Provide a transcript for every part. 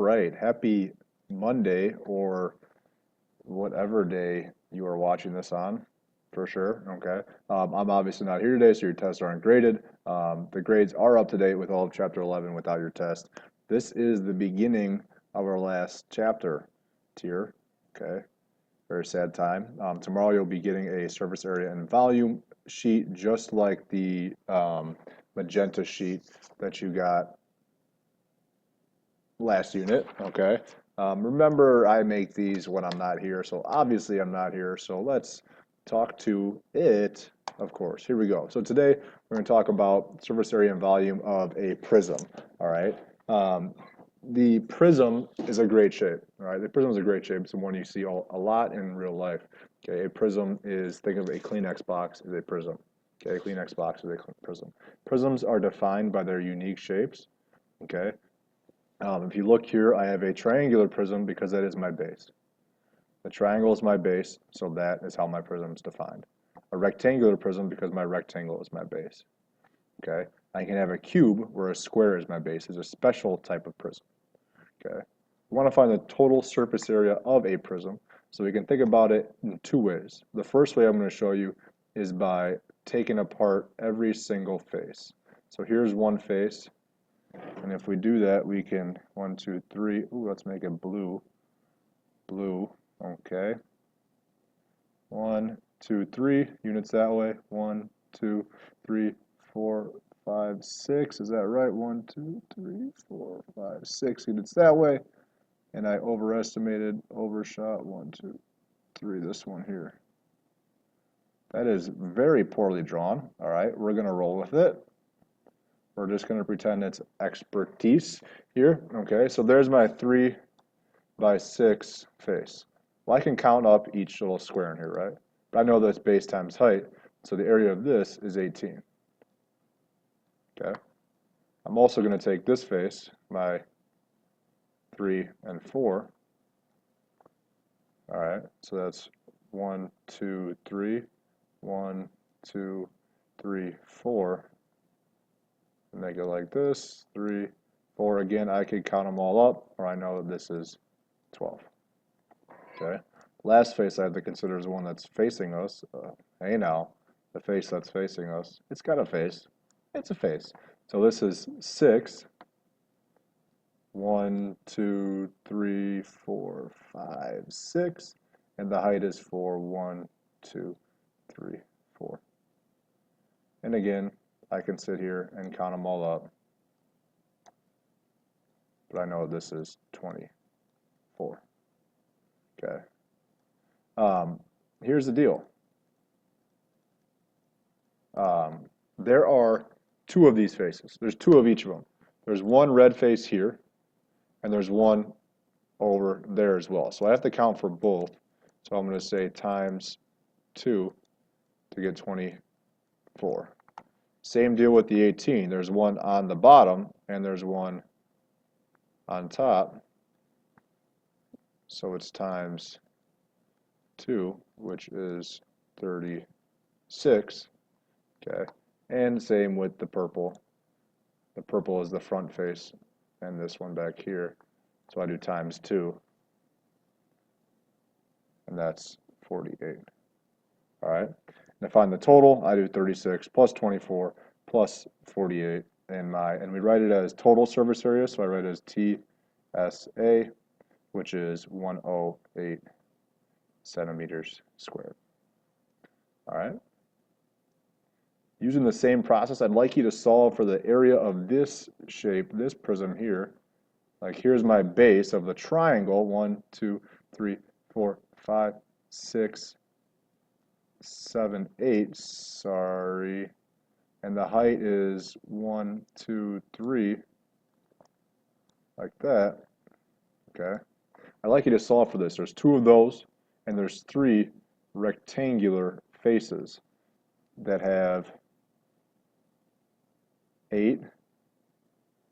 right, happy Monday or whatever day you are watching this on, for sure. Okay. I'm obviously not here today, so your tests aren't graded. The grades are up to date with all of Chapter 11 without your test. This is the beginning of our last chapter tier. Okay. Very sad time. Tomorrow you'll be getting a surface area and volume sheet, just like the magenta sheet that you got last unit. Okay. Remember, I make these when I'm not here, so obviously I'm not here. So let's talk to it, of course. Here we go. So today we're going to talk about surface area and volume of a prism. All right. The prism is a great shape. All right. The prism is a great shape. It's the one you see a lot in real life. Okay. A prism is, think of a Kleenex box as a prism. Okay. A Kleenex box is a prism. Prisms are defined by their unique shapes. Okay. If you look here, I have a triangular prism because that is my base. The triangle is my base, so that is how my prism is defined. A rectangular prism because my rectangle is my base. Okay, I can have a cube where a square is my base. It's a special type of prism. Okay, we want to find the total surface area of a prism, so we can think about it in two ways. The first way I'm going to show you is by taking apart every single face. So here's one face. And if we do that, we can, 1, 2, 3, ooh, let's make it blue. Blue, okay. 1, 2, 3, units that way. 1, 2, 3, 4, 5, 6. Is that right? 1, 2, 3, 4, 5, 6 units that way. And I overshot 1, 2, 3, this one here. That is very poorly drawn. All right, we're going to roll with it. We're just going to pretend it's expertise here. Okay, so there's my 3 by 6 face. Well, I can count up each little square in here, right? But I know that's base times height, so the area of this is 18. Okay. I'm also going to take this face, my 3 and 4. All right, so that's 1, 2, 3, 1, 2, 3, 4. Make it like this, 3, 4. Again, I could count them all up, or I know that this is 12. Okay. Last face I have to consider is the one that's facing us. Hey now, the face that's facing us, it's got a face. It's a face. So this is 6. 1, 2, 3, 4, 5, 6. And the height is 4. 1, 2, 3, 4. And again, I can sit here and count them all up, but I know this is 24. Okay. Here's the deal. There are 2 of these faces. There's 2 of each of them. There's one red face here, and there's one over there as well. So I have to count for both. So I'm going to say times 2 to get 24. Same deal with the 18. There's one on the bottom and there's one on top. So it's times 2, which is 36. Okay. And same with the purple. The purple is the front face and this one back here. So I do times 2. And that's 48. All right. And to find the total, I do 36 plus 24 plus 48 and we write it as total surface area, so I write it as TSA, which is 108 centimeters squared. All right. Using the same process, I'd like you to solve for the area of this shape, this prism here. Like here's my base of the triangle, 1, 2, 3, 4, 5, 6, 7, 8, sorry. And the height is 1, 2, 3, like that. Okay. I'd like you to solve for this. There's 2 of those, and there's 3 rectangular faces that have 8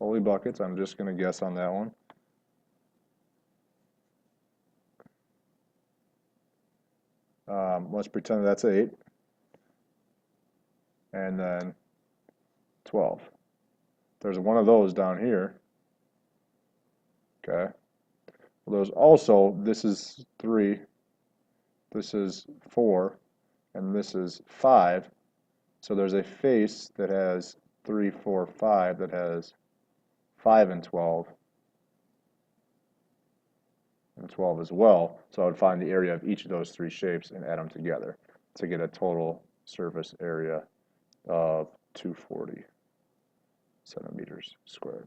holy buckets. I'm just going to guess on that one. Let's pretend that's 8. And then 12. There's one of those down here. Okay. Well, there's also, this is 3, this is 4, and this is 5. So there's a face that has 3, 4, 5 that has 5 and 12 as well. So I would find the area of each of those three shapes and add them together to get a total surface area of 240 centimeters squared.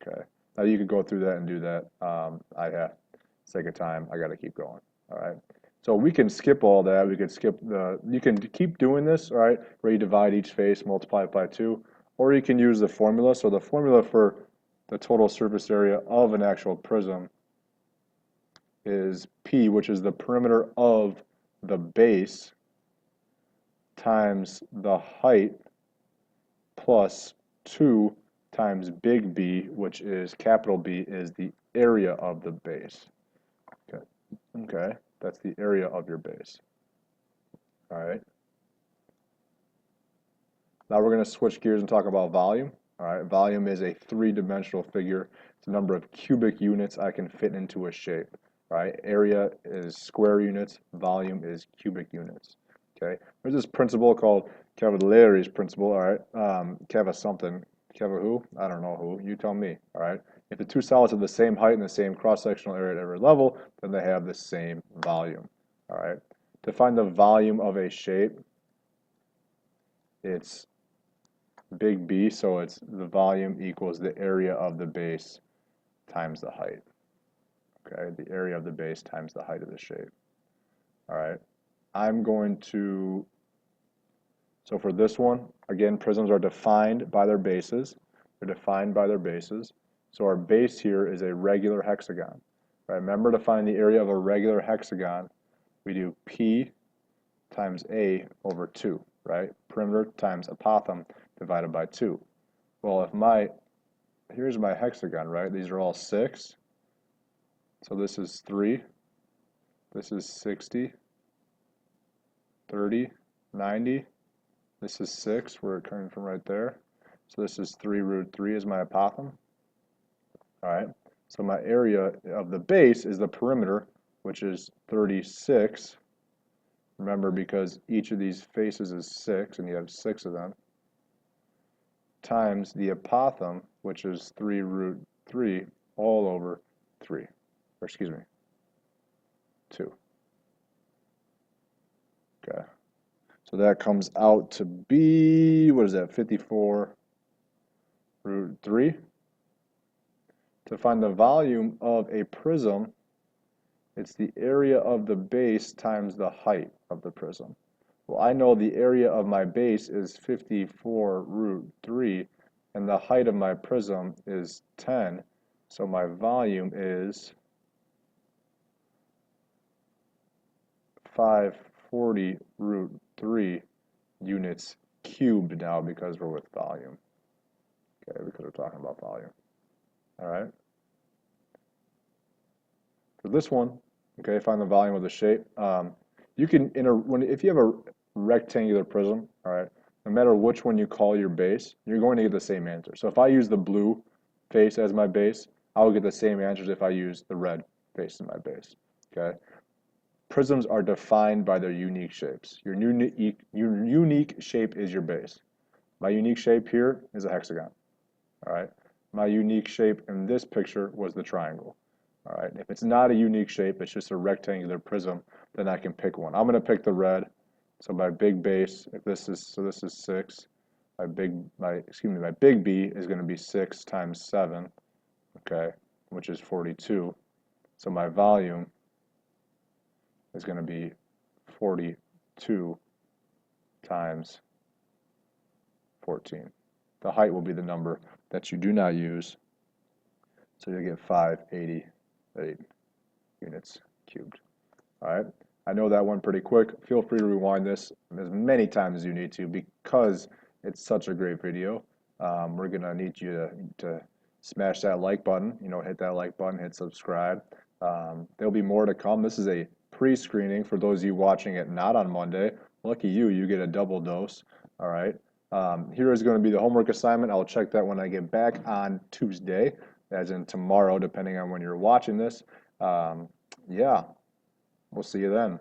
Okay. Now you could go through that and do that. I have, sake of time, I got to keep going. All right. So we can skip all that. We could skip you can keep doing this, all right, where you divide each face, multiply it by 2, or you can use the formula. So the formula for the total surface area of an actual prism is P, which is the perimeter of the base, times the height plus 2 times big B, which is capital B, is the area of the base. Okay, okay, that's the area of your base. All right. Now we're going to switch gears and talk about volume. All right, volume is a three-dimensional figure. It's the number of cubic units I can fit into a shape. Right, area is square units, volume is cubic units. Okay, there's this principle called Cavallari's principle. All right, Cava something, Cava who? I don't know who. You tell me. All right, if the two solids have the same height and the same cross-sectional area at every level, then they have the same volume. All right, to find the volume of a shape, it's big B, so it's the volume equals the area of the base times the height. Okay, the area of the base times the height of the shape. All right, I'm going to, so for this one, again, prisms are defined by their bases. They're defined by their bases. So our base here is a regular hexagon. Right, remember, to find the area of a regular hexagon, we do P times A over 2, right? Perimeter times apothem divided by 2. Well, if here's my hexagon, right? These are all 6. So this is 3, this is 60, 30, 90, this is 6, we're coming from right there. So this is 3 root 3 is my apothem. All right, so my area of the base is the perimeter, which is 36. Remember, because each of these faces is 6, and you have 6 of them, times the apothem, which is 3 root 3, all over 3. Or excuse me, 2. Okay. So that comes out to be, what is that, 54 root 3. To find the volume of a prism, it's the area of the base times the height of the prism. Well, I know the area of my base is 54 root 3, and the height of my prism is 10. So my volume is 540 root 3 units cubed now, because we're with volume. Okay, because we're talking about volume. All right. For this one, okay, find the volume of the shape. You can, if you have a rectangular prism, all right, no matter which one you call your base, you're going to get the same answer. So if I use the blue face as my base, I will get the same answers if I use the red face as my base. Okay. Prisms are defined by their unique shapes. Your unique shape is your base. My unique shape here is a hexagon. All right. My unique shape in this picture was the triangle. All right. If it's not a unique shape, it's just a rectangular prism, then I can pick one. I'm going to pick the red. So my big base, if this is, so this is 6. My big B is going to be 6 times 7, okay, which is 42. So my volume is going to be 42 times 14. The height will be the number that you do not use, so you'll get 588 units cubed. All right, I know that one pretty quick. Feel free to rewind this as many times as you need to, because it's such a great video. We're going to need you to smash that like button, hit that like button, hit subscribe. There'll be more to come. This is a pre-screening for those of you watching it not on Monday. Lucky you, you get a double dose. All right. Here is going to be the homework assignment. I'll check that when I get back on Tuesday. as in tomorrow, depending on when you're watching this. Yeah, we'll see you then.